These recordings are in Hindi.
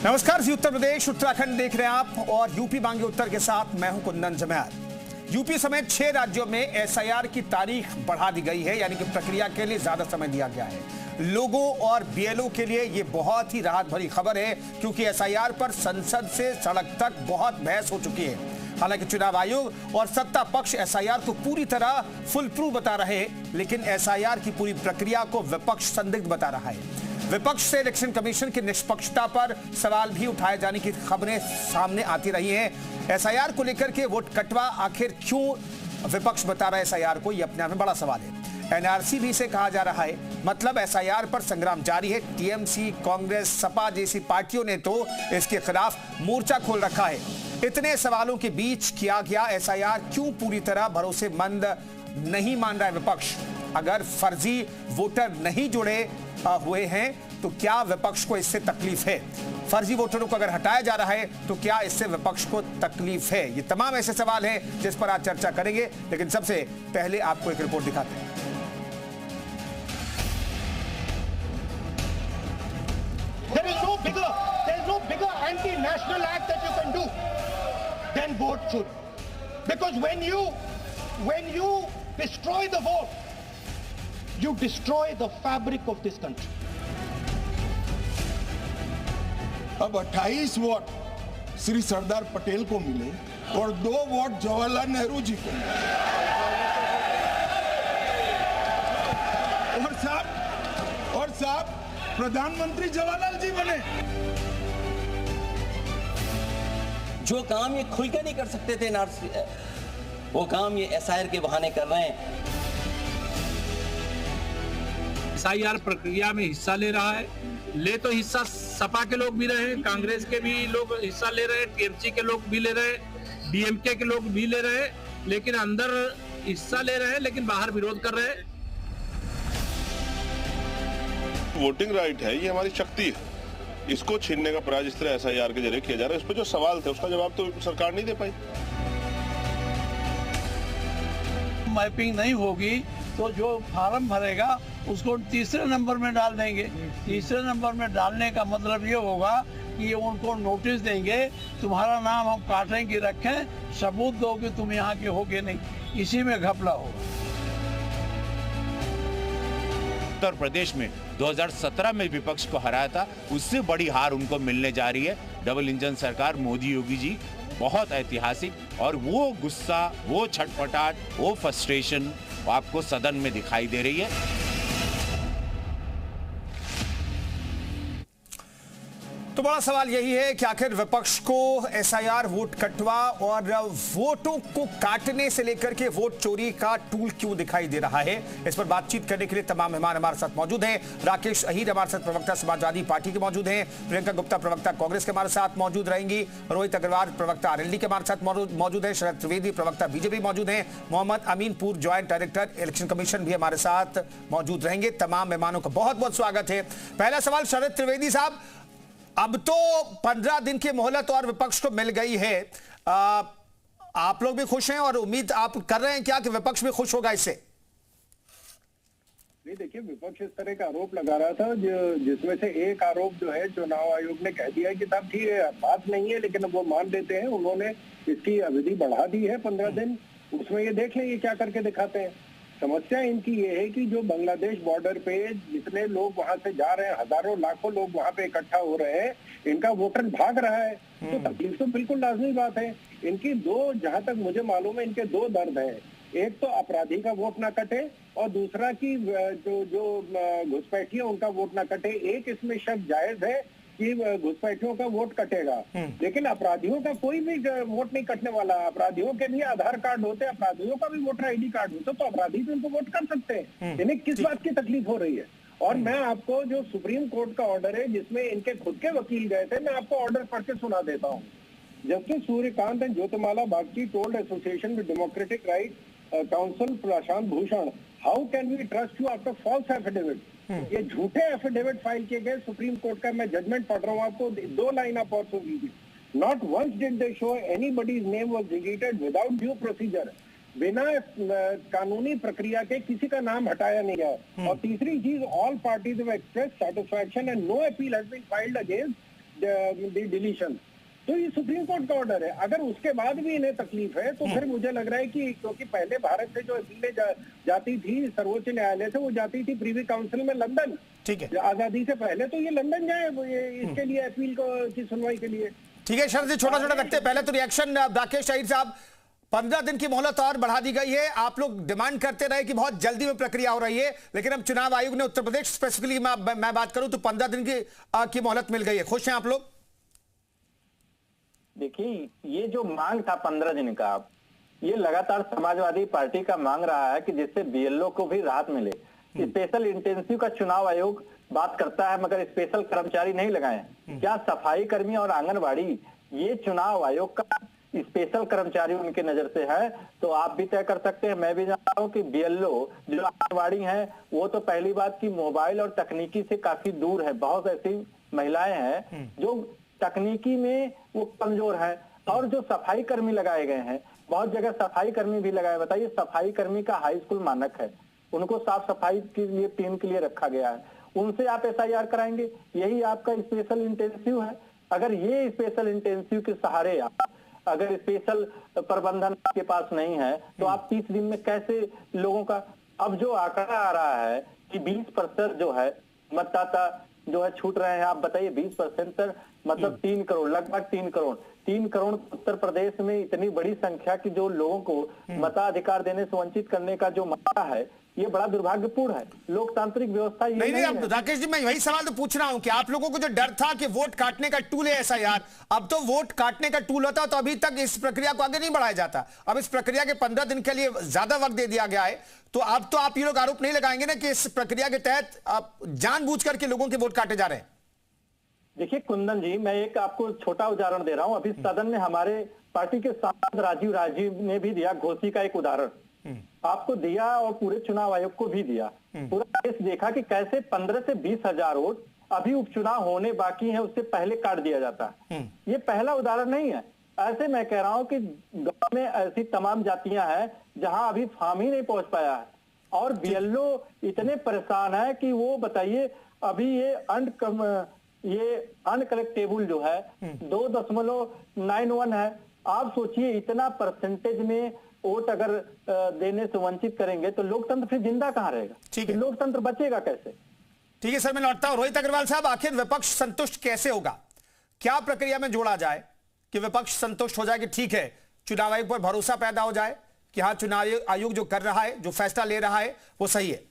नमस्कार जी, उत्तर प्रदेश उत्तराखंड देख रहे हैं आप और यूपी मांगे उत्तर के साथ मैं हूं कुंदन जमैर। यूपी समेत 6 राज्यों में एसआईआर की तारीख बढ़ा दी गई है, यानी कि प्रक्रिया के लिए ज्यादा समय दिया गया है। लोगों और बीएलओ के लिए यह बहुत ही राहत भरी खबर है, क्योंकि एसआईआर पर संसद से सड़क तक बहुत बहस हो चुकी है। हालांकि चुनाव आयोग और सत्ता पक्ष एसआईआर को पूरी तरह फुल प्रूफ बता रहे हैं, लेकिन एसआईआर की पूरी प्रक्रिया को विपक्ष संदिग्ध बता रहा है। विपक्ष से इलेक्शन कमीशन की निष्पक्षता पर सवाल भी उठाए जाने की खबरें सामने आती रही हैं। एसआईआर को लेकर के वोट कटवा आखिर क्यों विपक्ष बता रहा है एसआईआर को, यह अपने आप में बड़ा सवाल है। एनआरसी भी से कहा जा रहा है, मतलब एसआईआर पर संग्राम जारी है। टीएमसी, कांग्रेस, सपा जैसी पार्टियों ने तो इसके खिलाफ मोर्चा खोल रखा है। इतने सवालों के बीच किया गया एसआईआर क्यों पूरी तरह भरोसेमंद नहीं मान रहा है विपक्ष? अगर फर्जी वोटर नहीं जुड़े हुए हैं तो क्या विपक्ष को इससे तकलीफ है? फर्जी वोटरों को अगर हटाया जा रहा है तो क्या इससे विपक्ष को तकलीफ है? ये तमाम ऐसे सवाल हैं जिस पर आज चर्चा करेंगे, लेकिन सबसे पहले आपको एक रिपोर्ट दिखाते हैं। There is no bigger anti-national act that you can do than vote should. Because when you destroy the vote, you destroy the fabric of this country. अब 28 वोट श्री सरदार पटेल को मिले और 2 वोट जवाहरलाल नेहरू जी को मिले। और साहब प्रधानमंत्री जवाहरलाल जी बने। जो काम ये खुल के नहीं कर सकते थे एनआरसी, वो काम ये एसआईआर के बहाने कर रहे हैं। एसआईआर प्रक्रिया में हिस्सा ले रहा है, ले तो हिस्सा सपा के लोग भी रहे, कांग्रेस के भी लोग हिस्सा ले रहे, टीएमसी के लोग भी ले रहे, डीएमके के लोग भी ले रहे, लेकिन अंदर हिस्सा ले रहे हैं लेकिन बाहर विरोध कर रहे हैं। वोटिंग राइट है, ये हमारी शक्ति है, इसको छीनने का प्रयास इस तरह एसआईआर के जरिए किया जा रहा है। इस पर जो सवाल थे उसका जवाब तो सरकार नहीं दे पाई। मैपिंग नहीं होगी तो जो फार्म भरेगा उसको तीसरे नंबर में डाल देंगे। तीसरे नंबर में डालने का मतलब ये होगा कि उनको नोटिस देंगे, तुम्हारा नाम हम काटेंगे, रखें, सबूत दो कि तुम यहाँ के होगे नहीं। इसी में घपला होगा। उत्तर प्रदेश में 2017 में विपक्ष को हराया था, उससे बड़ी हार उनको मिलने जा रही है। डबल इंजन सरकार मोदी योगी जी बहुत ऐतिहासिक, और वो गुस्सा, वो छटपटाहट, वो फ्रस्ट्रेशन आपको सदन में दिखाई दे रही है। तो बड़ा सवाल यही है कि आखिर विपक्ष को एसआईआर वोट कटवा और वोटों को काटने से लेकर के वोट चोरी का टूल क्यों दिखाई दे रहा है। इस पर बातचीत करने के लिए तमाम मेहमान हमारे साथ मौजूद हैं। राकेश अहीर हमारे साथ प्रवक्ता समाजवादी पार्टी के मौजूद हैं, प्रियंका गुप्ता प्रवक्ता कांग्रेस के हमारे साथ मौजूद रहेंगी, रोहित अग्रवाल प्रवक्ता आरएलडी के हमारे साथ मौजूद है, शरद त्रिवेदी प्रवक्ता बीजेपी मौजूद हैं, Mohammad Aminpur joint director election commission भी हमारे साथ मौजूद रहेंगे। तमाम मेहमानों का बहुत बहुत स्वागत है। पहला सवाल शरद त्रिवेदी साहब, अब तो 15 दिन की मोहलत और विपक्ष को मिल गई है, आप लोग भी खुश हैं और उम्मीद आप कर रहे हैं क्या कि विपक्ष भी खुश होगा इससे? नहीं, देखिए, विपक्ष इस तरह का आरोप लगा रहा था जिसमें से एक आरोप जो है चुनाव आयोग ने कह दिया कि साहब ठीक है, बात नहीं है, लेकिन वो मान लेते हैं, उन्होंने इसकी अवधि बढ़ा दी है 15 दिन। उसमें ये देख लें ये क्या करके दिखाते हैं। समस्या इनकी ये है कि जो बांग्लादेश बॉर्डर पे जितने लोग वहां से जा रहे हैं, हजारों लाखों लोग वहां पे इकट्ठा हो रहे हैं, इनका वोटर भाग रहा है, तो तकलीफ तो बिल्कुल लाजमी बात है। इनकी जहां तक मुझे मालूम है, इनके 2 दर्द हैं। एक तो अपराधी का वोट ना कटे और दूसरा की जो घुसपैठी है उनका वोट ना कटे। एक इसमें शक जायज है कि घुसपैठियों का वोट कटेगा, लेकिन अपराधियों का कोई भी वोट नहीं कटने वाला। अपराधियों के भी आधार कार्ड होते हैं, अपराधियों का भी वोटर आईडी कार्ड होता है, तो अपराधी भी उनको वोट कर सकते हैं। इन्हें किस बात की तकलीफ हो रही है? और मैं आपको जो सुप्रीम कोर्ट का ऑर्डर है जिसमें इनके खुद के वकील गए थे, मैं आपको ऑर्डर पढ़ के सुना देता हूँ। Justice Suryakant and Jyotimala Bagchi told association with democratic right council Prashant Bhushan, how can we trust you after false affidavit. ये झूठे एफिडेविट फाइल किए गए। सुप्रीम कोर्ट का मैं जजमेंट पढ़ रहा हूँ आपको, 2 लाइन आप और सुन लीजिए। Not once did they show anybody's name was deleted without due procedure. बिना कानूनी प्रक्रिया के किसी का नाम हटाया नहीं गया। और तीसरी चीज, all parties have expressed satisfaction and no appeal has been filed against deletion. तो ये सुप्रीम कोर्ट का ऑर्डर है। अगर उसके बाद भी इन्हें तकलीफ है तो फिर मुझे लग रहा है कि क्योंकि पहले भारत से जो अपीलें जाती थी सर्वोच्च न्यायालय से, वो जाती थी प्रीवी काउंसिल में लंदन, ठीक है, आजादी से पहले, तो ये लंदन जाए इसके लिए अपील की सुनवाई के लिए। ठीक है शरद जी, छोटा छोटा रखते हैं पहले तो रिएक्शन। राकेश शहीद साहब, 15 दिन की मोहलत और बढ़ा दी गई है। आप लोग डिमांड करते रहे कि बहुत जल्दी में प्रक्रिया हो रही है, लेकिन अब चुनाव आयोग ने उत्तर प्रदेश स्पेसिफिकली मैं बात करूं तो 15 दिन की मोहलत मिल गई है। खुश हैं आप लोग? देखिए, ये जो मांग था 15 दिन का, ये लगातार समाजवादी पार्टी का मांग रहा है कि जिससे बीएलओ को भी राहत मिले। स्पेशल इंटेंसिव का चुनाव आयोग बात करता है मगर स्पेशल कर्मचारी नहीं लगाए। क्या सफाई कर्मी और आंगनबाड़ी ये चुनाव आयोग का स्पेशल कर्मचारी उनके नजर से है? तो आप भी तय कर सकते हैं, मैं भी जानता हूँ कि बीएलओ जो आंगनबाड़ी है वो तो पहली बात की मोबाइल और तकनीकी से काफी दूर है। बहुत ऐसी महिलाएं हैं जो तकनीकी में वो कमजोर है। और जो सफाई कर्मी लगाए गए हैं, बहुत जगह सफाई कर्मी भी लगाए। बताइए, सफाई कर्मी का हाई स्कूल मानक है, उनको साफ सफाई के लिए टीम के लिए रखा गया है, उनसे आप एसआईआर कराएंगे? यही आपका स्पेशल इंटेंसिव है? अगर ये स्पेशल इंटेंसिव के सहारे अगर स्पेशल प्रबंधन आपके पास नहीं है तो आप 30 दिन में कैसे लोगों का? अब जो आंकड़ा आ रहा है कि 20% जो है मतदाता जो है छूट रहे हैं, आप बताइए 20% मतलब 3 करोड़, लगभग 3 करोड़ उत्तर प्रदेश में इतनी बड़ी संख्या की जो लोगों को मताधिकार देने से वंचित करने का जो मामला है, ये बड़ा दुर्भाग्यपूर्ण है। लोकतांत्रिक व्यवस्था ये नहीं अब राकेश जी, मैं वही सवाल तो पूछ रहा हूं कि आप लोगों को जो डर था कि वोट काटने का टूल है एसआईआर, अब तो वोट काटने का टूल होता तो अभी तक इस प्रक्रिया को आगे नहीं बढ़ाया जाता। अब इस प्रक्रिया के 15 दिन के लिए ज्यादा वक्त दे दिया गया है, तो अब तो आप ये लोग आरोप नहीं लगाएंगे ना कि इस प्रक्रिया के तहत आप जानबूझ करके लोगों के वोट काटे जा रहे हैं? देखिए कुंदन जी, मैं एक आपको छोटा उदाहरण दे रहा हूं। अभी सदन में हमारे पार्टी के सांसद राजीव ने भी दिया, घोसी का एक उदाहरण आपको दिया और पूरे चुनाव आयोग को भी दिया। पूरा देश देखा कि कैसे 15 से 20 हजार वोट अभी उपचुनाव होने बाकी है उससे पहले काट दिया जाता है। ये पहला उदाहरण नहीं है। ऐसे मैं कह रहा हूं कि गांव में ऐसी तमाम जातियां हैं जहां अभी फॉर्म ही नहीं पहुंच पाया है और बीएलओ इतने परेशान है कि वो बताइए अभी ये अनकलेक्टेबल जो है 2.91 है। आप सोचिए इतना परसेंटेज में वोट अगर देने से वंचित करेंगे तो लोकतंत्र फिर जिंदा कहां रहेगा? ठीक है, लोकतंत्र बचेगा कैसे? ठीक है सर, मैं लौटता हूं। रोहित अग्रवाल साहब, आखिर विपक्ष संतुष्ट कैसे होगा? क्या प्रक्रिया में जोड़ा जाए कि विपक्ष संतुष्ट हो जाए कि ठीक है, चुनाव आयोग पर भरोसा पैदा हो जाए कि हाँ चुनाव आयोग जो कर रहा है, जो फैसला ले रहा है वो सही है?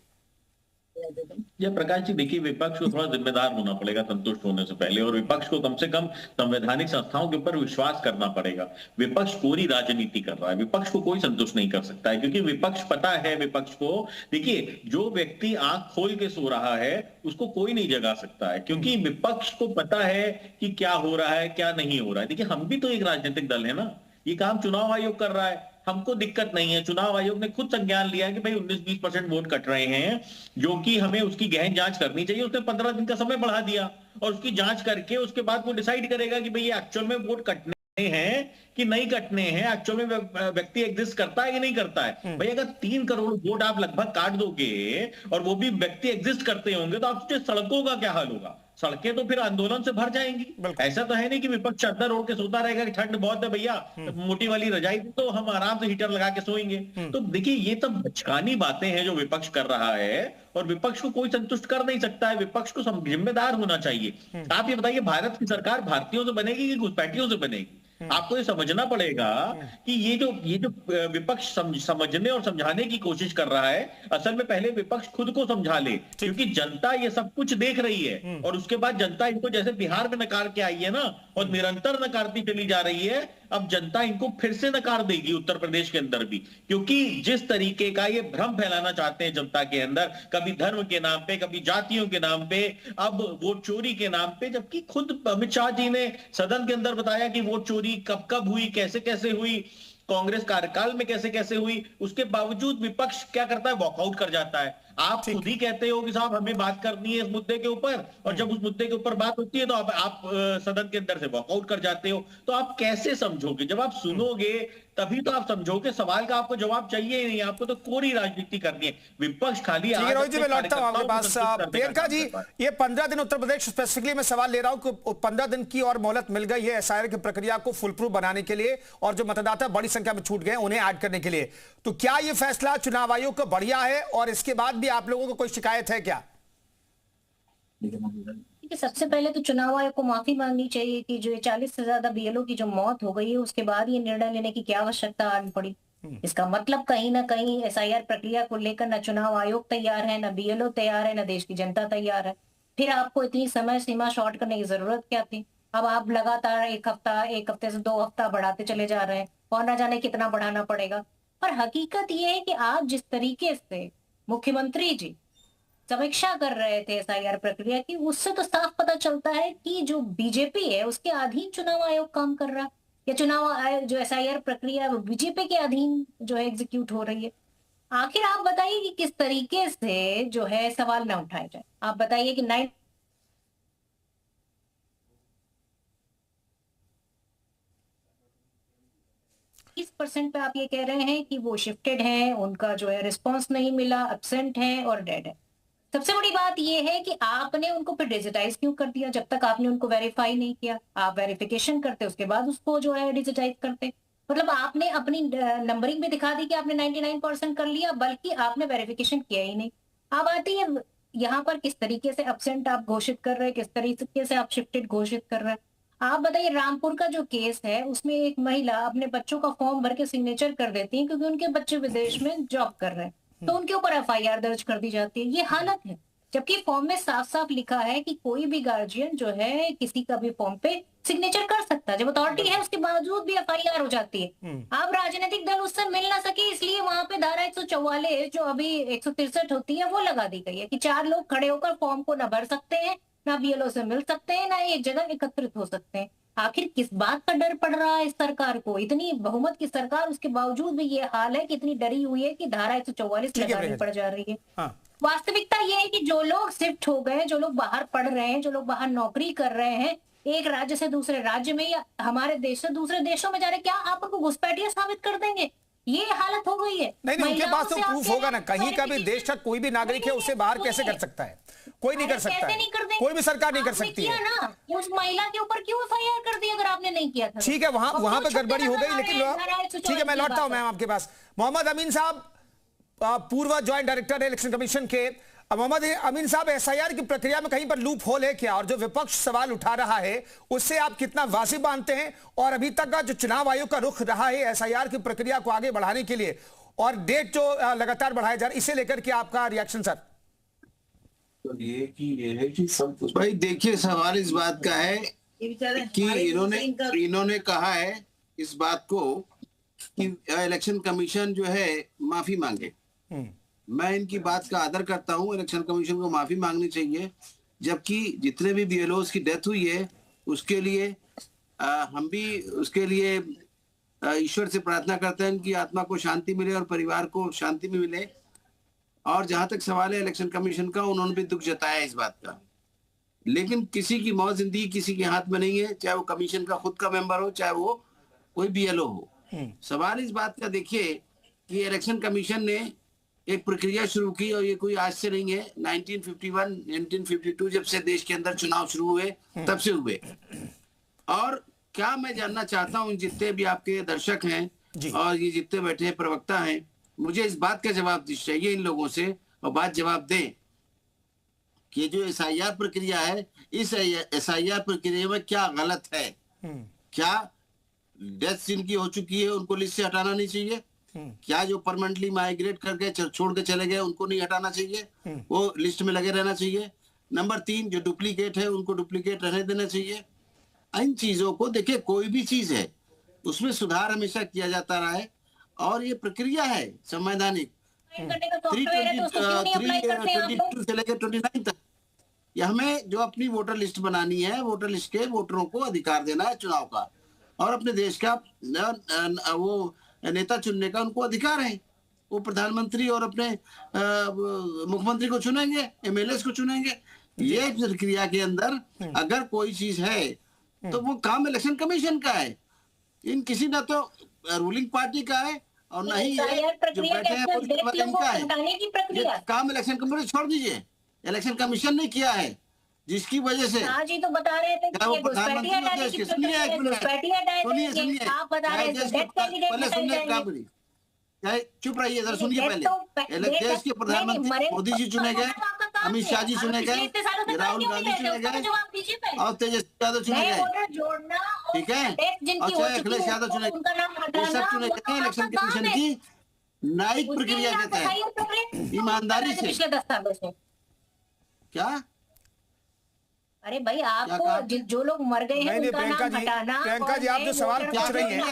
यह प्रकाश जी, देखिए विपक्ष को थोड़ा जिम्मेदार होना पड़ेगा संतुष्ट होने से पहले, और विपक्ष को कम से कम संवैधानिक संस्थाओं के ऊपर विश्वास करना पड़ेगा। विपक्ष पूरी राजनीति कर रहा है, विपक्ष को कोई संतुष्ट नहीं कर सकता है क्योंकि विपक्ष पता है विपक्ष को, देखिए जो व्यक्ति आंख खोल के सो रहा है उसको कोई नहीं जगा सकता है क्योंकि विपक्ष को पता है कि क्या हो रहा है क्या नहीं हो रहा है। देखिए हम भी तो एक राजनीतिक दल है ना, ये काम चुनाव आयोग कर रहा है, हमको दिक्कत नहीं है। चुनाव आयोग ने खुद संज्ञान लिया है कि भाई 19-20% वोट कट रहे हैं जो कि हमें उसकी गहन जांच करनी चाहिए। उसने 15 दिन का समय बढ़ा दिया और उसकी जांच करके उसके बाद वो डिसाइड करेगा कि भाई ये एक्चुअल में वोट कटने हैं कि नहीं कटने हैं, एक्चुअल में व्यक्ति एग्जिस्ट करता है कि नहीं करता है। भाई अगर 3 करोड़ वोट आप लगभग काट दोगे और वो भी व्यक्ति एग्जिस्ट करते होंगे तो आप सोचिए सड़कों का क्या हाल होगा। सड़कें तो फिर आंदोलन से भर जाएंगी। ऐसा तो है नहीं कि विपक्ष चादर ओढ़ के सोता रहेगा कि ठंड बहुत है भैया, मोटी वाली रजाई तो हम आराम से हीटर लगा के सोएंगे। तो देखिए ये तो बचकानी बातें हैं जो विपक्ष कर रहा है और विपक्ष को कोई संतुष्ट कर नहीं सकता है। विपक्ष को जिम्मेदार होना चाहिए। आप ये बताइए, भारत की सरकार भारतीयों से बनेगी कि घुसपैठियों से बनेगी? आपको ये समझना पड़ेगा कि ये जो विपक्ष समझने और समझाने की कोशिश कर रहा है, असल में पहले विपक्ष खुद को समझा ले क्योंकि जनता ये सब कुछ देख रही है और उसके बाद जनता इनको जैसे बिहार में नकार के आई है ना और निरंतर नकारती चली जा रही है, अब जनता इनको फिर से नकार देगी उत्तर प्रदेश के अंदर भी, क्योंकि जिस तरीके का ये भ्रम फैलाना चाहते हैं जनता के अंदर, कभी धर्म के नाम पे, कभी जातियों के नाम पे, अब वोट चोरी के नाम पे, जबकि खुद अमित शाह जी ने सदन के अंदर बताया कि वोट चोरी कब कब हुई, कैसे कैसे हुई, कांग्रेस कार्यकाल में कैसे कैसे हुई, उसके बावजूद विपक्ष क्या करता है, वॉकआउट कर जाता है। आप खुद ही कहते हो कि साहब हमें बात करनी है इस मुद्दे के ऊपर, और जब उस मुद्दे के ऊपर बात होती है तो आप सदन के अंदर से वॉकआउट कर जाते हो। तो आप कैसे समझोगे? जब आप सुनोगे तभी तो आप समझोगे। सवाल का आपको जवाब चाहिए ही नहीं, आपको तो कोरी राजनीति करनी है। विपक्ष खाली रोहित जी, मैं लौटता हूं आपके पास। प्रियंका जी, ये 15 दिन उत्तर प्रदेश स्पेसिफिकली मैं सवाल ले रहा हूं कि 15 दिन की और मोहलत मिल गई है एसआईआर की प्रक्रिया को फुल प्रूफ बनाने के लिए, और जो मतदाता बड़ी संख्या में छूट गए उन्हें ऐड करने के लिए। तो क्या ये फैसला चुनाव आयोग का बढ़िया है, और इसके बाद भी आप लोगों को कोई शिकायत है क्या? सबसे पहले तो चुनाव आयोग को माफी मांगनी चाहिए कि जो 40 से ज्यादा बीएलओ की जो मौत हो गई है उसके बाद ये निर्णय लेने की क्या आवश्यकता आनी पड़ी। इसका मतलब कहीं ना कहीं एसआईआर प्रक्रिया को लेकर न चुनाव आयोग तैयार है, न बीएलओ तैयार है, न देश की जनता तैयार है। फिर आपको इतनी समय सीमा शॉर्ट करने की जरूरत क्या थी? अब आप लगातार एक हफ्ते से 2 हफ्ता बढ़ाते चले जा रहे हैं, और न जाने कितना बढ़ाना पड़ेगा। पर हकीकत ये है कि आज जिस तरीके से मुख्यमंत्री जी समीक्षा कर रहे थे एसआईआर प्रक्रिया की, उससे तो साफ पता चलता है कि जो बीजेपी है उसके अधीन चुनाव आयोग काम कर रहा है, या चुनाव आयोग जो एसआईआर प्रक्रिया बीजेपी के अधीन जो है एग्जीक्यूट हो रही है। आखिर आप बताइए कि किस तरीके से जो है सवाल न उठाया जाए। आप बताइए कि 90% पे आप ये कह रहे हैं कि वो शिफ्टेड हैं, उनका जो है रिस्पांस नहीं मिला, एब्सेंट है और डेड है। सबसे बड़ी बात यह है कि आपने उनको फिर डिजिटाइज क्यों कर दिया? जब तक आपने उनको वेरीफाई नहीं किया, आप वेरिफिकेशन करते उसके बाद उसको जो है डिजिटाइज करते। मतलब आपने अपनी नंबरिंग भी दिखा दी कि आपने 99% कर लिया, बल्कि आपने वेरिफिकेशन किया ही नहीं। अब आती है यहाँ पर किस तरीके से एब्सेंट आप घोषित कर रहे हैं, किस तरीके से आप शिफ्टेड घोषित कर रहे हैं। आप बताइए, रामपुर का जो केस है उसमें एक महिला अपने बच्चों का फॉर्म भर के सिग्नेचर कर देती है क्योंकि उनके बच्चे विदेश में जॉब कर रहे हैं, तो उनके ऊपर एफआईआर दर्ज कर दी जाती है। ये हालत है, जबकि फॉर्म में साफ साफ लिखा है कि कोई भी गार्जियन जो है किसी का भी फॉर्म पे सिग्नेचर कर सकता है। जब अथॉरिटी है उसके बावजूद भी एफआईआर हो जाती है। अब राजनीतिक दल उससे मिल ना सके, इसलिए वहां पे धारा 144 जो अभी 163 होती है वो लगा दी गई है कि 4 लोग खड़े होकर फॉर्म को न भर सकते हैं, ना बीएलओ से मिल सकते हैं, ना एक जगह एकत्रित हो सकते हैं। आखिर किस बात का डर पड़ रहा है इस सरकार को? इतनी बहुमत की सरकार, उसके बावजूद भी ये हाल है कि इतनी डरी हुई है कि धारा 144 लगानी पड़ जा रही है। हाँ। वास्तविकता ये है कि जो लोग शिफ्ट हो गए, जो लोग बाहर पढ़ रहे हैं, जो लोग बाहर नौकरी कर रहे हैं, एक राज्य से दूसरे राज्य में या हमारे देश से दूसरे देशों में जा रहे, क्या आप उनको घुसपैठिया साबित कर देंगे? ये हालत हो गई है। नहीं, उनके पास तो प्रूफ होगा ना। कहीं का भी देश का कोई भी नागरिक है उसे बाहर कैसे कर सकता है? कोई नहीं कर सकता है, कोई भी सरकार नहीं कर सकती है ना। उस महिला के ऊपर क्यों एफआईआर कर दी अगर आपने नहीं किया था? ठीक है, वहां पे गड़बड़ी हो गई, लेकिन ठीक है, मैं लौटता हूं मैम आपके पास। मोहम्मद अमीन साहब, पूर्व ज्वाइंट डायरेक्टर है इलेक्शन कमीशन के। मोहम्मद अमीन साहब, एसआईआर की प्रक्रिया में कहीं पर लूप होल है क्या? और जो विपक्ष सवाल उठा रहा है उससे आप कितना वाजिब मानते हैं? और अभी तक का जो चुनाव आयोग का रुख रहा है एसआईआर की प्रक्रिया को आगे बढ़ाने के लिए, और डेट जो लगातार बढ़ाया जा रहा है, इसे लेकर के आपका रिएक्शन सर? तो ये है कि सब कुछ भाई देखिए, सवाल इस बात का है कि इन्होंने कहा है इस बात को कि इलेक्शन कमीशन जो है माफी मांगे। मैं इनकी बात का आदर करता हूं, इलेक्शन कमीशन को माफी मांगनी चाहिए, जबकि जितने भी बीएलओस की डेथ हुई है उसके लिए हम भी उसके लिए ईश्वर से प्रार्थना करते हैं कि आत्मा को शांति मिले और परिवार को शांति भी मिले। और जहां तक सवाल है इलेक्शन कमीशन का, उन्होंने भी दुख जताया इस बात का। लेकिन किसी की मौत जिंदगी किसी के हाथ में नहीं है, चाहे वो कमीशन का खुद का मेंबर हो, चाहे वो कोई बीएलओ हो। सवाल इस बात का देखिए कि इलेक्शन कमीशन ने एक प्रक्रिया शुरू की, और ये कोई आज से नहीं है। 1951, 1952 जब से देश के अंदर चुनाव शुरू हुए तब से हुए। और क्या मैं जानना चाहता हूँ, जितने भी आपके दर्शक हैं और ये जितने बैठे प्रवक्ता हैं, मुझे इस बात का जवाब चाहिए इन लोगों से, और बात जवाब दें कि जो एसआईआर प्रक्रिया है, इस एसआईआर प्रक्रिया में क्या गलत है? क्या डेथ जिनकी हो चुकी है उनको लिस्ट से हटाना नहीं चाहिए? क्या जो परमानेंटली माइग्रेट करके छोड़ के चले गए उनको नहीं हटाना चाहिए? वो लिस्ट में लगे रहना चाहिए। नंबर 3, जो डुप्लीकेट है उनको डुप्लीकेट रहने देना चाहिए। इन चीजों को देखिए, कोई भी चीज है उसमें सुधार हमेशा किया जाता रहा है, और ये प्रक्रिया है संवैधानिक 322 से लेकर 29 तक। ये हमें जो अपनी वोटर लिस्ट बनानी है, वोटर लिस्ट के वोटरों को अधिकार देना है चुनाव का, और अपने देश का वो नेता चुनने का उनको अधिकार है। वो प्रधानमंत्री और अपने मुख्यमंत्री को चुनेंगे, एमएलए को चुनेंगे। ये प्रक्रिया के अंदर अगर कोई चीज है तो वो काम इलेक्शन कमीशन का है। इन किसी ना तो रूलिंग पार्टी का है और ना ही ये जो बैठे हैं इनका है। ये काम इलेक्शन कमीशन छोड़ दीजिए, इलेक्शन कमीशन ने किया है, जिसकी वजह से आज ही तो बता रहे थे कि प्रधानमंत्री पहले सुनिए, चुप रहिए जरा, सुनिए पहले। देश के प्रधानमंत्री मोदी जी चुने गए, अमित शाह जी चुने गए, राहुल गांधी चुने गए और तेजस्वी यादव चुने गए, ठीक है, और चाहे अखिलेश यादव चुने गए। ये सब चुने गए इलेक्शन कमीशन की न्यायिक प्रक्रिया के तहत ईमानदारी से। क्या? अरे भाई आपको जो लोग मर गए हैं उनका नाम हटाना। प्रियंका जी, आप जो सवाल पूछ रही हैं,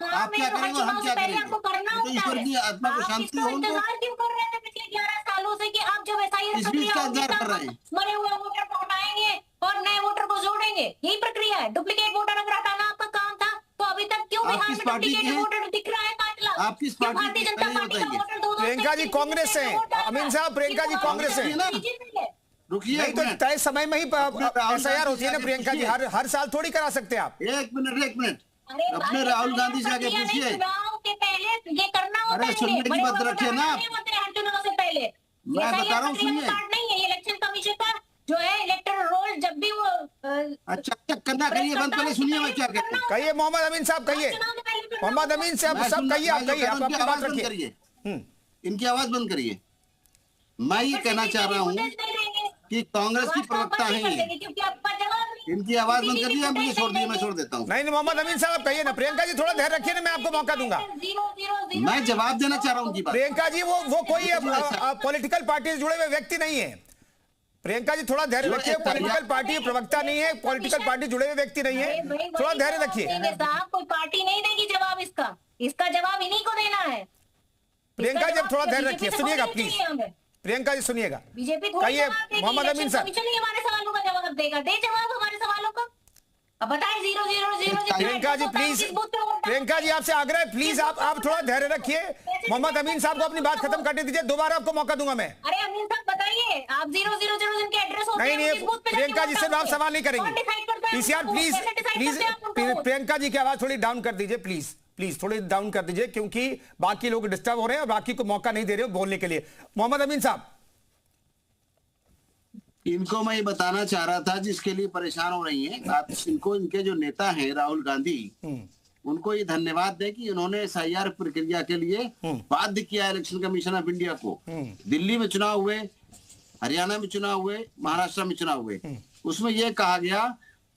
आप क्या करेंगे और हम क्या करेंगे? तो ईश्वर की आत्मा को शांति हो। इंतजार क्यों कर रहे थे पिछले 11 सालों से कि आप जब एसआईआर मरे हुए वोटर को हटाएंगे और नए वोटर को जोड़ेंगे? यही प्रक्रिया है। डुप्लीकेट वोटर अगर हटाना आपका काम था तो अभी तक क्यों बिहार में डुप्लीकेट वोटर दिख रहा है 5 लाख? आप किस पार्टी भारतीय जनता पार्टी का वोटर 2-2 प्रियंका जी कांग्रेस से, अमीन साहब प्रियंका जी कांग्रेस से। रुकिए, तो तय समय में ही एसआईआर होती है ना प्रियंका जी, हर साल थोड़ी करा सकते हैं आप। एक मिनट अपने राहुल गांधी से आगे पूछिए। चुनाव के पहले ये करना होता है। अरे सुनने की बात रखिए ना, चुनाव से पहले मैं बता रहा हूँ, सुनिए। नहीं है इलेक्शन कमीशन का जो है इलेक्टोरल रोल, जब भी वो अच्छा करना करिए बंद। पहले सुनिए मैं क्या कहता हूँ। कहिए मोहम्मद अमीन साहब, कहिए मोहम्मद अमीन से आप सब कहिए, आप कहिए, आप अपनी बात रखिए। इनकी आवाज बंद करिए। मैं ये कहना चाह रहा हूँ कि कांग्रेस की प्रवक्ता है ये, इनकी आवाज बंद कर दिया, मुझे छोड़ दिए, मैं छोड़ देता हूँ। नहीं मोहम्मद अमीन साहब कहिए ना। प्रियंका जी थोड़ा धैर्य रखिए ना, मैं आपको मौका दूंगा। मैं जवाब देना चाह रहा हूँ उनकी बात। प्रियंका जी वो कोई पॉलिटिकल पार्टी से जुड़े हुए व्यक्ति नहीं है। प्रियंका जी थोड़ा धैर्य रखिए, पॉलिटिकल पार्टी प्रवक्ता नहीं है, पॉलिटिकल पार्टी जुड़े हुए व्यक्ति नहीं है, थोड़ा धैर्य रखिए। कोई पार्टी नहीं देगी जवाब इसका जवाब इन्हीं को देना है। प्रियंका जी थोड़ा धैर्य रखिए, सुनिएगा प्लीज। प्रियंका जी सुनिएगा। बीजेपी कहिए मोहम्मद अमीन साहब। हमारे सवालों का जवाब देगा, दे जवाब हमारे सवालों का। अब बताएं 0-0-0 प्रियंका जी प्लीज, प्रियंका जी आपसे आग्रह है प्लीज आप थोड़ा धैर्य रखिए। मोहम्मद अमीन साहब को अपनी बात खत्म करने दीजिए, दोबारा आपको मौका दूंगा मैं। अरे अमीन साहब बताइए, आप 0-0-0 जिनके एड्रेस होते हैं नहीं प्रियंका जी सिर्फ आप सवाल नहीं करेंगे। पीसीआर प्लीज प्रियंका जी की आवाज थोड़ी डाउन कर दीजिए प्लीज थोड़ी डाउन कर दीजिए, क्योंकि बाकी लोग डिस्टर्ब हो रहे हैं और बाकी को मौका नहीं दे रहे हो बोलने के लिए। मोहम्मद अमीन साहब, इनको मैं ये बताना चाह रहा था जिसके लिए परेशान हो रही हैं आप, इनको इनके जो नेता हैं राहुल गांधी, उनको ये धन्यवाद दें कि उन्होंने एसआईआर प्रक्रिया के लिए बाध्य किया इलेक्शन कमीशन ऑफ इंडिया को। दिल्ली में चुनाव हुए, हरियाणा में चुनाव हुए, महाराष्ट्र में चुनाव हुए, उसमें यह कहा गया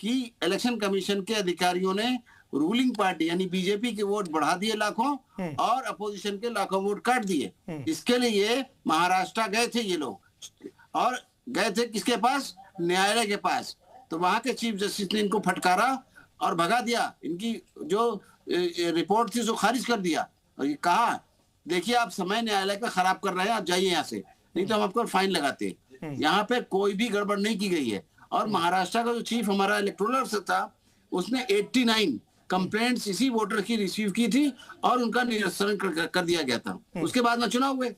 कि इलेक्शन कमीशन के अधिकारियों ने रूलिंग पार्टी यानी बीजेपी के वोट बढ़ा दिए लाखों और अपोजिशन के लाखों वोट काट दिए। इसके लिए महाराष्ट्र गए थे ये लोग और गए थे किसके पास? न्यायालय के पास। तो वहां के चीफ जस्टिस ने इनको फटकारा और भगा दिया, इनकी जो रिपोर्ट थी उसको खारिज कर दिया और ये कहा देखिए आप समय न्यायालय का खराब कर रहे हैं, आप जाइए यहाँ से, नहीं तो हम आपको फाइन लगाते हैं। यहाँ पे कोई भी गड़बड़ नहीं की गई है। और महाराष्ट्र का जो चीफ हमारा इलेक्टोरल था उसने 89 कंप्लेंट्स इसी वोटर की रिसीव की थी और उनका निरसन कर दिया गया था। उसके बाद में चुनाव हुए।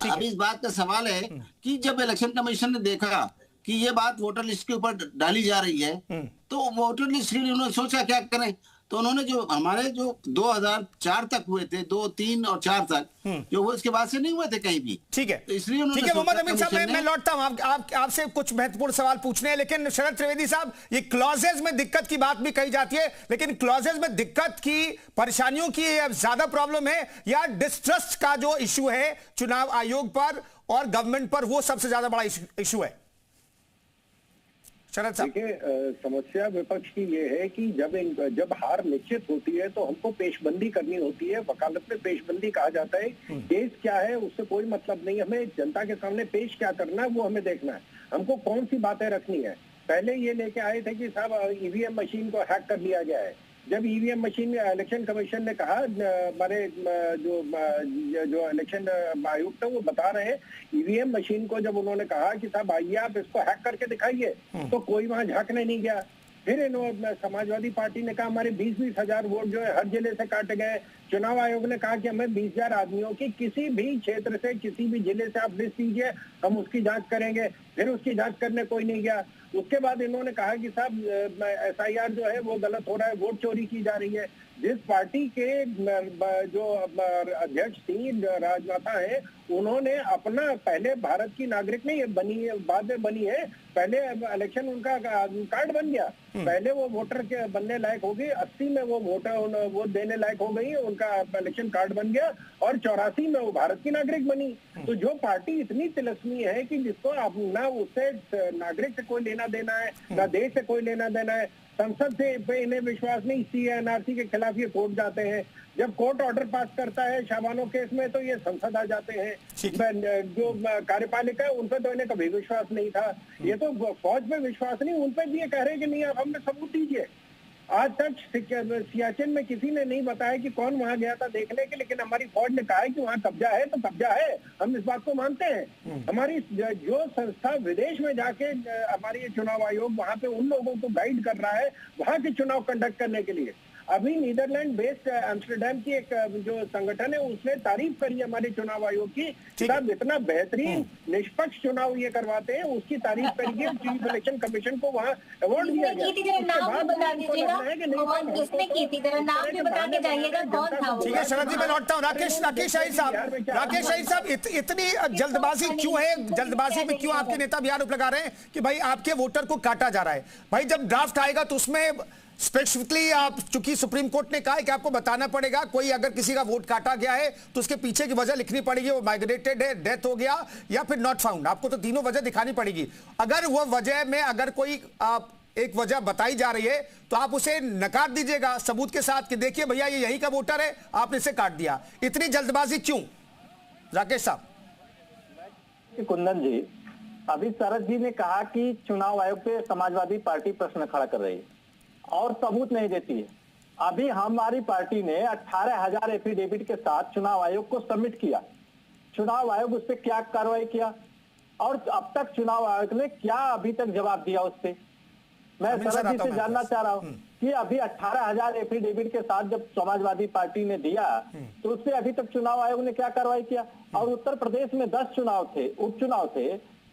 अब इस बात का सवाल है कि जब इलेक्शन कमीशन ने देखा कि ये बात वोटर लिस्ट के ऊपर डाली जा रही है तो वोटर लिस्ट के लिए उन्होंने सोचा क्या करें। तो उन्होंने जो हमारे जो 2004 तक हुए थे, 2, 3 और 4 तक जो हुए, इसके बाद से नहीं हुए थे कहीं भी। ठीक है, तो इसलिए मोहम्मद अमीन साहब मैं लौटता हूं आपसे कुछ महत्वपूर्ण सवाल पूछने हैं, लेकिन शरद त्रिवेदी साहब ये क्लॉजेज में दिक्कत की बात भी कही जाती है, लेकिन क्लॉजेज में दिक्कत की परेशानियों की ज्यादा प्रॉब्लम है या डिस्ट्रस्ट का जो इशू है चुनाव आयोग पर और गवर्नमेंट पर, वो सबसे ज्यादा बड़ा इशू है? देखिए समस्या विपक्ष की ये है कि जब हार निश्चित होती है तो हमको पेशबंदी करनी होती है। वकालत में पेशबंदी कहा जाता है। केस क्या है उससे कोई मतलब नहीं, हमें जनता के सामने पेश क्या करना है वो हमें देखना है, हमको कौन सी बातें रखनी है। पहले ये लेके आए थे कि साहब ईवीएम मशीन को हैक कर लिया गया है। जब ईवीएम मशीन इलेक्शन कमीशन ने कहा, हमारे जो इलेक्शन आयुक्त है वो बता रहे हैं, ईवीएम मशीन को जब उन्होंने कहा कि साहब आइए आप इसको हैक करके दिखाइए, तो कोई वहां झांकने नहीं गया। फिर इन्होंने समाजवादी पार्टी ने कहा हमारे 20-20 हजार वोट जो है हर जिले से काटे गए। चुनाव आयोग ने कहा कि हमें 20,000 आदमियों की किसी भी क्षेत्र से किसी भी जिले से आप लिस्ट दीजिए, हम उसकी जांच करेंगे। फिर उसकी जांच करने कोई नहीं गया। उसके बाद इन्होंने कहा कि साहब SIR जो है वो गलत हो रहा है, वोट चोरी की जा रही है। जिस पार्टी के जो अध्यक्ष थी राजमाता है, उन्होंने अपना पहले भारत की नागरिक नहीं बनी है, बाद में बनी है, पहले इलेक्शन उनका कार्ड बन गया, पहले वो वोटर के बनने लायक हो गई, 80 में वो वोट देने लायक हो गई, उनका इलेक्शन कार्ड बन गया और 84 में वो भारत की नागरिक बनी। तो जो पार्टी इतनी तिलस्मी है कि जिसको अब ना उससे नागरिक से कोई लेना देना है, ना देश से कोई लेना देना है, संसद से पे इन्हें विश्वास नहीं, CA/NRC के खिलाफ ये कोर्ट जाते हैं, जब कोर्ट ऑर्डर पास करता है शाबानो केस में तो ये संसद आ जाते हैं, जो कार्यपालिका है उन पर तो इन्हें कभी विश्वास नहीं था। ये तो फौज पे विश्वास नहीं, उन पर भी ये कह रहे हैं कि नहीं आप हमें सबूत दीजिए। आज तक सियाचिन में किसी ने नहीं बताया कि कौन वहां गया था देखने के, लेकिन हमारी फौज ने कहा है कि वहां कब्जा है तो कब्जा है, हम इस बात को मानते हैं। हमारी जो संस्था विदेश में जाके हमारी चुनाव आयोग वहां पे उन लोगों को गाइड कर रहा है वहां के चुनाव कंडक्ट करने के लिए। अभी नीदरलैंड बेस्ड एम्स्टर्डम की एक जो संगठन है उसने तारीफ करी हमारे चुनाव आयोग की, साहब इतना बेहतरीन निष्पक्ष चुनाव ये करवाते हैं, उसकी तारीफ करिए। चीफ इलेक्शन कमिशन को वहाँ अवार्ड दिया गया। ठीक है शरद जी, मैं लौटता हूँ। राकेश शाही साहब, इतनी जल्दबाजी क्यों है? जल्दबाजी में क्यों आपके नेता भी आरोप लगा रहे हैं कि भाई आपके वोटर को काटा जा रहा है? भाई जब ड्राफ्ट आएगा तो उसमें स्पेसिफिकली आप, चूंकि सुप्रीम कोर्ट ने कहा है कि आपको बताना पड़ेगा, कोई अगर किसी का वोट काटा गया है तो उसके पीछे की वजह लिखनी पड़ेगी, वो माइग्रेटेड है, डेथ हो गया या फिर नॉट फाउंड। आपको तो तीनों वजह दिखानी पड़ेगी। अगर वो वजह में अगर कोई एक वजह बताई जा रही है तो आप उसे नकार दीजिएगा सबूत के साथ कि देखिए भैया ये यही का वोटर है, आपने इसे काट दिया। इतनी जल्दबाजी क्यों राकेश साहब? कुंदन जी, अभी शरद जी ने कहा कि चुनाव आयोग पे समाजवादी पार्टी प्रश्न खड़ा कर रही है और सबूत नहीं देती है। अभी हमारी पार्टी ने 18,000 एफिडेविट के साथ चुनाव आयोग को सबमिट किया। चुनाव आयोग उस पर क्या कार्रवाई किया और अब तक चुनाव आयोग ने क्या अभी तक जवाब दिया उस पर? मैं शरद जी से जानना चाह रहा हूँ कि अभी 18,000 एफिडेविट के साथ जब समाजवादी पार्टी ने दिया तो उस पर अभी तक चुनाव आयोग ने क्या कार्रवाई किया? और उत्तर प्रदेश में 10 चुनाव थे, उपचुनाव थे,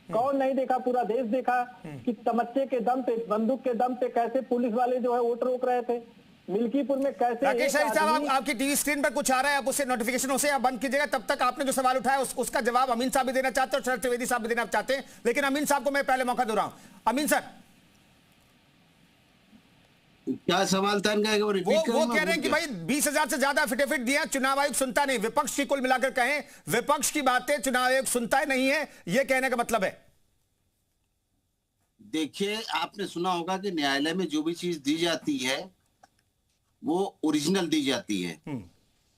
कौन नहीं देखा? पूरा देश देखा कि तमच्चे के दम पे, बंदूक के दम पे कैसे पुलिस वाले जो है वोट रोक रहे थे। मिल्कीपुर में कैसे राकेश साहब, आपकी टीवी स्क्रीन पर कुछ आ रहा है, आप उससे नोटिफिकेशन उसे आप बंद कीजिएगा। तब तक आपने जो सवाल उठाया उसका जवाब अमीन साहब भी देना चाहते हैं और शरद त्रिवेदी साहब भी देना चाहते हैं, लेकिन अमीन साहब को मैं पहले मौका दे रहा हूं। अमीन सर, क्या सवाल था इनका? वो कह रहे हैं कि भाई 20,000 से ज्यादा एफिडेविट दिया, चुनाव आयोग सुनता नहीं। विपक्ष की कुल मिलाकर कहें, विपक्ष की बातें चुनाव आयोग सुनता ही नहीं है, ये कहने का मतलब है। देखिए, आपने सुना होगा कि न्यायालय में जो भी चीज दी जाती है वो ओरिजिनल दी जाती है।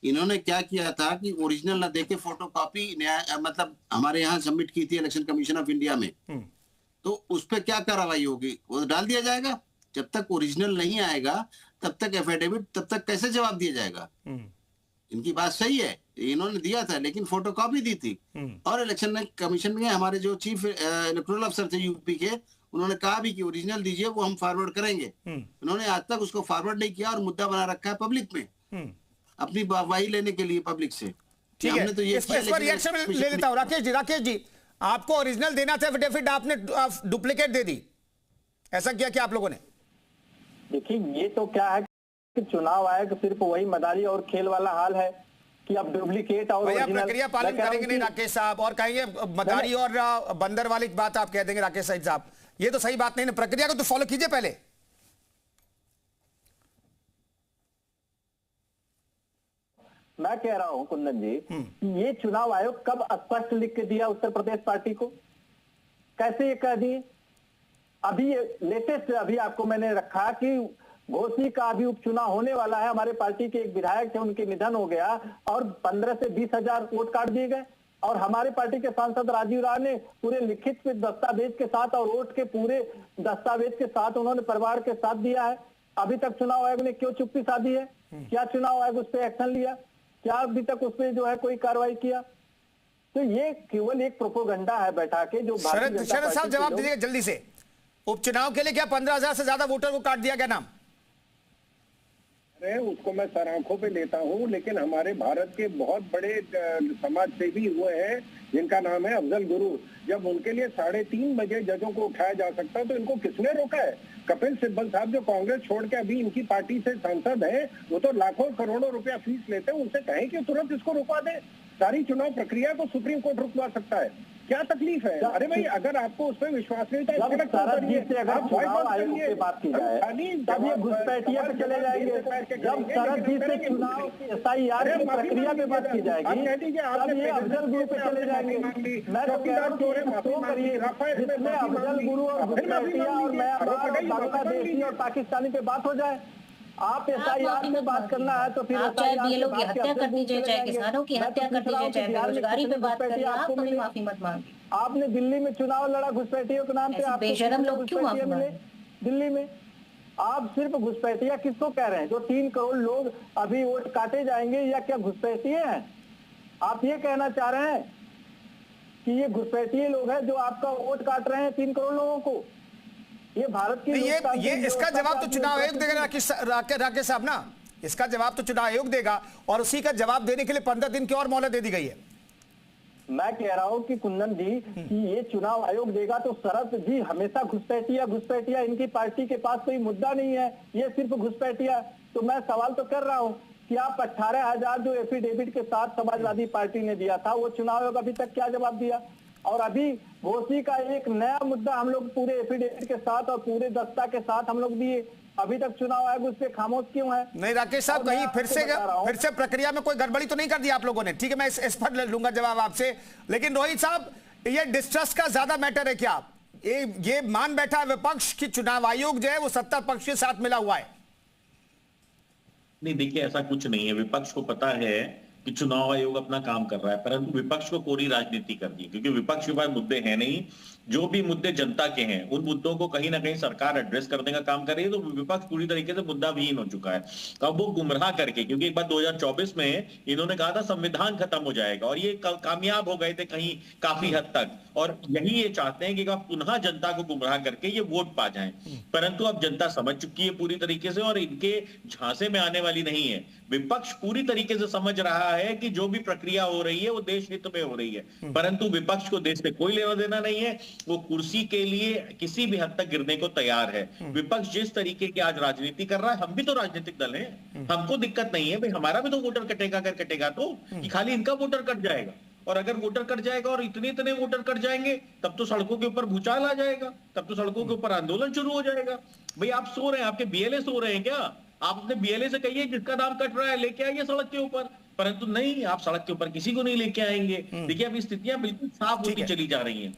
इन्होंने क्या किया था कि ओरिजिनल ना देके फोटोकॉपी मतलब हमारे यहाँ सबमिट की थी इलेक्शन कमीशन ऑफ इंडिया में, तो उस पर क्या कार्रवाई होगी? वो डाल दिया जाएगा। जब तक ओरिजिनल नहीं आएगा तब तक एफिडेविट, तब तक कैसे जवाब दिया जाएगा? इनकी बात सही है, इन्होंने दिया था लेकिन फोटोकॉपी दी थी। और इलेक्शन कमीशन में हमारे जो चीफ इलेक्टोरल अफसर थे यूपी के, उन्होंने कहा भी कि ओरिजिनल दीजिए, वो हम फॉरवर्ड करेंगे। उन्होंने आज तक उसको फॉरवर्ड नहीं किया और मुद्दा बना रखा है पब्लिक में, अपनी वाही लेने के लिए पब्लिक से। ठीक है, तो ये इस पर रिएक्शन ले लेता हूं। राकेश जी, आपको ओरिजिनल देना था एफिडेविट, आपने डुप्लीकेट दे दी, ऐसा किया क्या आप लोगों ने? देखिए, ये तो क्या है कि चुनाव आयोग सिर्फ वही मदारी और खेल वाला हाल है कि अब डुप्लीकेट और प्रक्रिया पालन करेंगे नहीं राकेश साहब, और कहेंगे मदारी और बंदर वाली बात आप कह देंगे राकेश साहब, ये तो सही बात नहीं है। प्रक्रिया को तो फॉलो कीजिए पहले। मैं कह रहा हूं कुंदन जी कि ये चुनाव आयोग कब स्पष्ट लिख के दिया उत्तर प्रदेश पार्टी को? कैसे ये कह दिए? अभी ये लेटेस्ट अभी आपको मैंने रखा कि घोसी का अभी उपचुनाव होने वाला है, हमारे पार्टी के एक विधायक थे, उनके निधन हो गया और 15 से 20,000 वोट काट दिए गए। और हमारे पार्टी के सांसद राजीव राव ने पूरे लिखित दस्तावेज के साथ और वोट के पूरे दस्तावेज के साथ उन्होंने परिवार के साथ दिया है। अभी तक चुनाव आयोग ने क्यों चुप्पी साधी है? क्या चुनाव आयोग उस पर एक्शन लिया? क्या अभी तक उस पर जो है कोई कार्रवाई किया? तो ये केवल एक प्रोपोगंडा है बैठा के जो शरद साहब जवाब दीजिएगा जल्दी से। उपचुनाव के लिए क्या 15,000 से ज्यादा वोटर को काट दिया गया नाम? अरे उसको मैं सर आंखों पे लेता हूँ, लेकिन हमारे भारत के बहुत बड़े समाज सेवी हुए हैं जिनका नाम है अफजल गुरु। जब उनके लिए 3:30 बजे जजों को उठाया जा सकता है तो इनको किसने रोका है? कपिल सिब्बल साहब जो कांग्रेस छोड़ के अभी इनकी पार्टी से सांसद हैं, वो तो लाखों करोड़ों रुपया फीस लेते हैं, उनसे कहें कि तुरंत इसको रुकवा दे। सारी चुनाव प्रक्रिया को सुप्रीम कोर्ट रुकवा सकता है, क्या तकलीफ है? अरे भाई अगर आपको उस पर विश्वास नहीं था, से अगर चुनाव आयोग की बात की जाए तब ये घुसपैठिया पे चले जाएंगे। जब शरद जी से चुनाव SIR की प्रक्रिया पे बात की जाएगी तब ये अफजल गुरु पे चले जाएंगे। मैं तो कह रहा हूँ जिसमें अफजल गुरु और घुसपैठिया और बांग्लादेशी और पाकिस्तानी पे बात हो जाए। आप SIR में बात करना है तो फिर चाहे BLO की हत्या कर दीजिए, चाहे किसानों की हत्या कर दीजिए, चाहे बेरोजगारी पे बात करिए, आप कभी माफी मत मांगिए। आपने दिल्ली में चुनाव लड़ा घुसपैठियों के नाम पे, आप बेशरम लोग क्यों माफी मांगे? दिल्ली में आप सिर्फ घुसपैठिया किसको कह रहे हैं? जो 3 करोड़ लोग अभी वोट काटे जाएंगे या क्या घुसपैठिए हैं? आप ये कहना चाह रहे हैं कि ये घुसपैठिए लोग हैं जो आपका वोट काट रहे हैं 3 करोड़ लोगों को? ये भारत की ये इसका जवाब तो चुनाव आयोग देगा राकेश साहब ना, इसका जवाब तो चुनाव आयोग देगा और उसी का जवाब देने के लिए 15 दिन की और मोहलत दे दी गई है। मैं कह रहा हूं कि कुंदन जी कि ये चुनाव आयोग देगा तो शरद जी हमेशा घुसपैठिया इनकी पार्टी के पास कोई मुद्दा नहीं है, ये सिर्फ घुसपैठिया। तो मैं सवाल तो कर रहा हूं कि आप 18,000 जो एफिडेविट के साथ समाजवादी पार्टी ने दिया था वो चुनाव आयोग अभी तक क्या जवाब दिया? और अभी घोषी का एक नया मुद्दा हम लोग पूरे एफिडेविट के साथ और पूरे दस्ता के साथ हम लोग दिए, अभी तक चुनाव आयोग उस पर खामोश क्यों है? नहीं राकेश साहब, कहीं फिर से प्रक्रिया में कोई गड़बड़ी तो नहीं कर दी आप लोगों ने? ठीक है, मैं इस पर लूंगा जवाब आपसे, लेकिन रोहित साहब ये डिस्ट्रस्ट का ज्यादा मैटर है क्या? ये मान बैठा है विपक्ष की चुनाव आयोग जो है वो सत्ता पक्ष के साथ मिला हुआ है? नहीं देखिए, ऐसा कुछ नहीं है। विपक्ष को पता है कि चुनाव आयोग अपना काम कर रहा है, परंतु विपक्ष को कोरी राजनीति करनी है, क्योंकि विपक्ष के पास मुद्दे हैं नहीं। जो भी मुद्दे जनता के हैं उन मुद्दों को कहीं ना कहीं सरकार एड्रेस करने का काम कर रही है, तो विपक्ष पूरी तरीके से मुद्दा विहीन हो चुका है। अब वो गुमराह करके, क्योंकि एक बार 2024 में इन्होंने कहा था संविधान खत्म हो जाएगा और ये कामयाब हो गए थे कहीं काफी हद तक, और यही ये चाहते हैं कि अब पुनः जनता को गुमराह करके ये वोट पा जाएं। परंतु अब जनता समझ चुकी है पूरी तरीके से और इनके झांसे में आने वाली नहीं है। विपक्ष पूरी तरीके से समझ रहा है कि जो भी प्रक्रिया हो रही है वो देश हित में हो रही है, परंतु विपक्ष को देश से कोई लेना देना नहीं है। वो कुर्सी के लिए किसी भी हद तक गिरने को तैयार है। विपक्ष जिस तरीके की आज राजनीति कर रहा है, हम भी तो राजनीतिक दल हैं, हमको दिक्कत नहीं है भाई, हमारा भी तो वोटर कटेगा। अगर कटेगा तो कि खाली इनका वोटर कट जाएगा, और अगर वोटर कट जाएगा और इतने वोटर कट जाएंगे तब तो सड़कों के ऊपर भूचाल आ जाएगा, तब तो सड़कों के ऊपर आंदोलन शुरू हो जाएगा। भाई आप सो रहे हैं, आपके BLA सो रहे हैं क्या? आप अपने BLA से कहिए जिसका नाम कट रहा है लेके आइए सड़क के ऊपर, परंतु नहीं, आप सड़क के ऊपर किसी को नहीं लेके आएंगे। देखिए अभी स्थितियां बिल्कुल साफ होती चली जा रही हैं।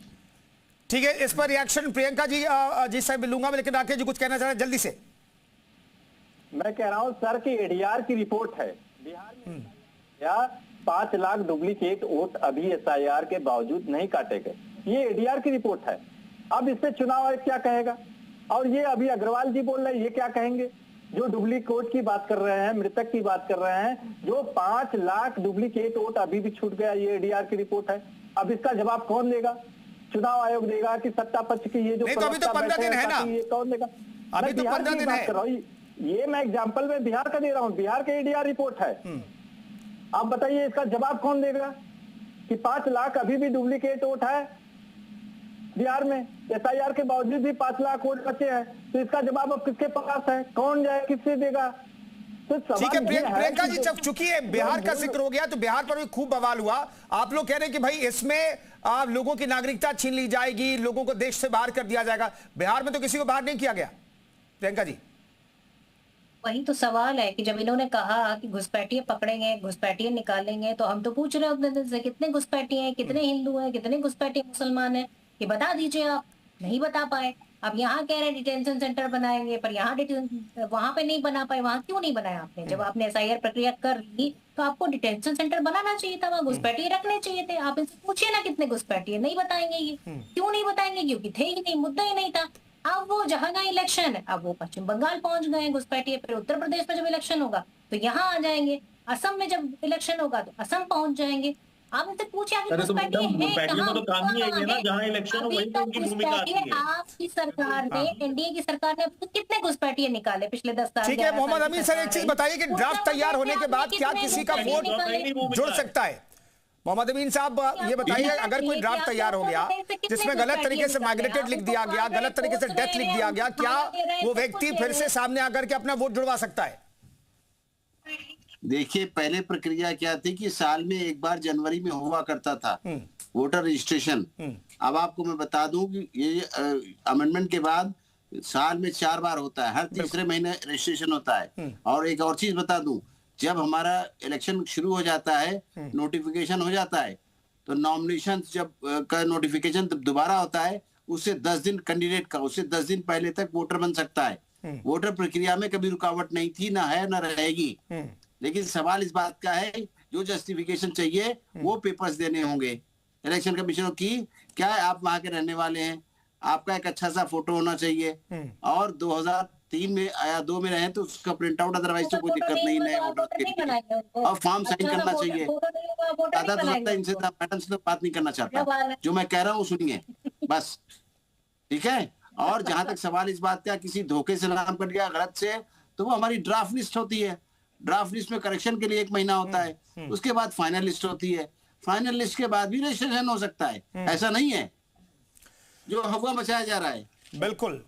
ठीक है, इस पर रिएक्शन प्रियंका जी साहब लूंगा, लेकिन राकेश जी कुछ कहना चाह रहे हैं जल्दी से। मैं कह रहा हूं सर की ADR की रिपोर्ट है, बिहार में या 5 लाख डुप्लीकेट वोट अभी SIR के बावजूद नहीं काटे गए, ये ADR की रिपोर्ट है। अब इससे चुनाव आयोग क्या कहेगा? और ये अभी अग्रवाल जी बोल रहे हैं, ये क्या कहेंगे? जो डुप्लीकेट की बात कर रहे हैं, मृतक की बात कर रहे हैं, जो 5 लाख डुप्लीकेट वोट अभी भी छूट गया, ये ADR की रिपोर्ट है। अब इसका जवाब कौन देगा? चुनाव आयोग देगा कि सत्ता पक्ष की ये जो नहीं, तो अभी तो 15 दिन है ना, ये कौन देगा? अभी तो 15 दिन है। ये मैं एग्जांपल में बिहार का दे रहा हूँ, बिहार का ADR रिपोर्ट है। आप बताइए इसका जवाब कौन देगा कि 5 लाख अभी भी डुप्लीकेट वोट है बिहार में, SIR के बावजूद भी 5 लाख वोट बचे हैं, तो इसका जवाब अब किसके पास है? कौन जाए, किससे देगा? ठीक है प्रियंका जी, चूंकि बिहार का जिक्र हो गया तो बिहार पर भी खूब बवाल हुआ। आप लोग कह रहे हैं कि भाई इसमें लोगों की नागरिकता छीन ली जाएगी, लोगों को देश से बाहर कर दिया जाएगा। बिहार में तो किसी को बाहर नहीं किया गया। प्रियंका जी, वही तो सवाल है कि जब इन्होंने कहा कि घुसपैठिए पकड़ेंगे, घुसपैठिए निकालेंगे, तो हम तो पूछ रहे हैं अपने दिल से कितने घुसपैठिए हैं, कितने हिंदू हैं, कितने घुसपैठिए मुसलमान हैं, ये बता दीजिए। आप नहीं बता पाए। अब यहाँ कह रहे हैं डिटेंशन सेंटर बनाएंगे, पर यहाँ वहां पे नहीं बना पाए। वहां क्यों नहीं बनाया आपने? जब आपने SIR प्रक्रिया कर ली तो आपको डिटेंशन सेंटर बनाना चाहिए था, वहां घुसपैठिए रखने चाहिए थे। आप इनसे पूछिए ना कितने घुसपैठिए, नहीं बताएंगे। ये क्यों नहीं बताएंगे? क्योंकि थे ही नहीं, मुद्दा ही नहीं था। अब वो जहां जहां इलेक्शन है, अब वो पश्चिम बंगाल पहुंच गए घुसपैठिए, फिर उत्तर प्रदेश में जब इलेक्शन होगा तो यहाँ आ जाएंगे, असम में जब इलेक्शन होगा तो असम पहुंच जाएंगे। आप उनसे पूछे आगे अरे तो घुसपैठिए हैं घुसपैठियों का तो काम ही है ना, जहाँ इलेक्शन हो वहीं पे उनकी भूमिका आती है। आपकी सरकार ने, एनडीए की सरकार ने कितने घुसपैठिए निकाले पिछले 10 साल? ठीक है मोहम्मद अमीन सर, एक चीज बताइए कि ड्राफ्ट तैयार होने के बाद क्या किसी का वोट जुड़ सकता है? मोहम्मद अमीन साहब ये बताइए, अगर कोई ड्राफ्ट तैयार हो गया जिसमें गलत तरीके से माइग्रेटेड लिख दिया गया, गलत तरीके से डेथ लिख दिया गया, क्या वो व्यक्ति फिर से सामने आकर के अपना वोट जुड़वा सकता है? देखिए, पहले प्रक्रिया क्या थी कि साल में एक बार जनवरी में हुआ करता था वोटर रजिस्ट्रेशन। अब आपको मैं बता दूं कि ये अमेंडमेंट के बाद साल में 4 बार होता है, हर तीसरे महीने रजिस्ट्रेशन होता है। और एक और चीज बता दूं, जब हमारा इलेक्शन शुरू हो जाता है, नोटिफिकेशन हो जाता है, तो नॉमिनेशन जब का नोटिफिकेशन दोबारा होता है, उससे 10 दिन कैंडिडेट का, उससे 10 दिन पहले तक वोटर बन सकता है। वोटर प्रक्रिया में कभी रुकावट नहीं थी, ना है, ना रहेगी। लेकिन सवाल इस बात का है, जो जस्टिफिकेशन चाहिए वो पेपर्स देने होंगे इलेक्शन कमीशन की। क्या आप वहां के रहने वाले हैं, आपका एक अच्छा सा फोटो होना चाहिए, और 2003 में या 2 में रहे तो उसका प्रिंट आउट, अदरवाइज तो कोई दिक्कत नहीं नए वोटर के लिए। और फॉर्म साइन करना चाहिए। दादा तो लगता है इनसे मैडम से तो बात नहीं करना चाहता, जो मैं कह रहा हूँ सुनिए बस, ठीक है। और जहां तक सवाल इस बात का किसी धोखे से नाम कट गया गलत से, तो वो हमारी ड्राफ्ट लिस्ट होती है। ड्राफ्ट लिस्ट में करेक्शन के लिए 1 महीना होता है, उसके बाद फाइनल लिस्ट होती है। फाइनल लिस्ट के बाद भी रजिस्ट्रेशन हो सकता है, ऐसा नहीं है जो हवा मचाया जा रहा है। बिल्कुल।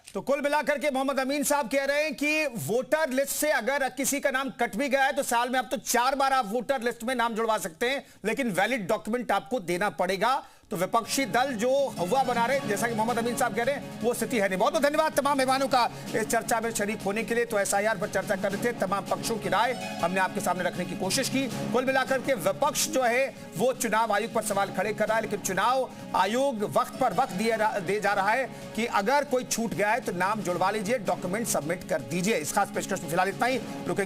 तो कुल मिलाकर के मोहम्मद अमीन साहब कह रहे हैं कि वोटर लिस्ट से अगर किसी का नाम कट भी गया है तो साल में अब तो 4 बार आप वोटर लिस्ट में नाम जुड़वा सकते हैं, लेकिन वैलिड डॉक्यूमेंट आपको देना पड़ेगा। तो विपक्षी दल जो हवा बना रहे, जैसा कि मोहम्मद अमीन साहब कह रहे हैं, वो स्थिति है नहीं। बहुत बहुत धन्यवाद तमाम मेहमानों का इस चर्चा में शरीक होने के लिए। तो एसआईआर पर चर्चा कर रहे थे, तमाम पक्षों की राय हमने आपके सामने रखने की कोशिश की। कुल मिलाकर के विपक्ष जो है वो चुनाव आयोग पर सवाल खड़े कर रहा है, लेकिन चुनाव आयोग वक्त पर वक्त दे जा रहा है कि अगर कोई छूट गया है तो नाम जुड़वा लीजिए, डॉक्यूमेंट सबमिट कर दीजिए। इस खास पेशकश में फिलहाल इतना ही। रुकेंगे।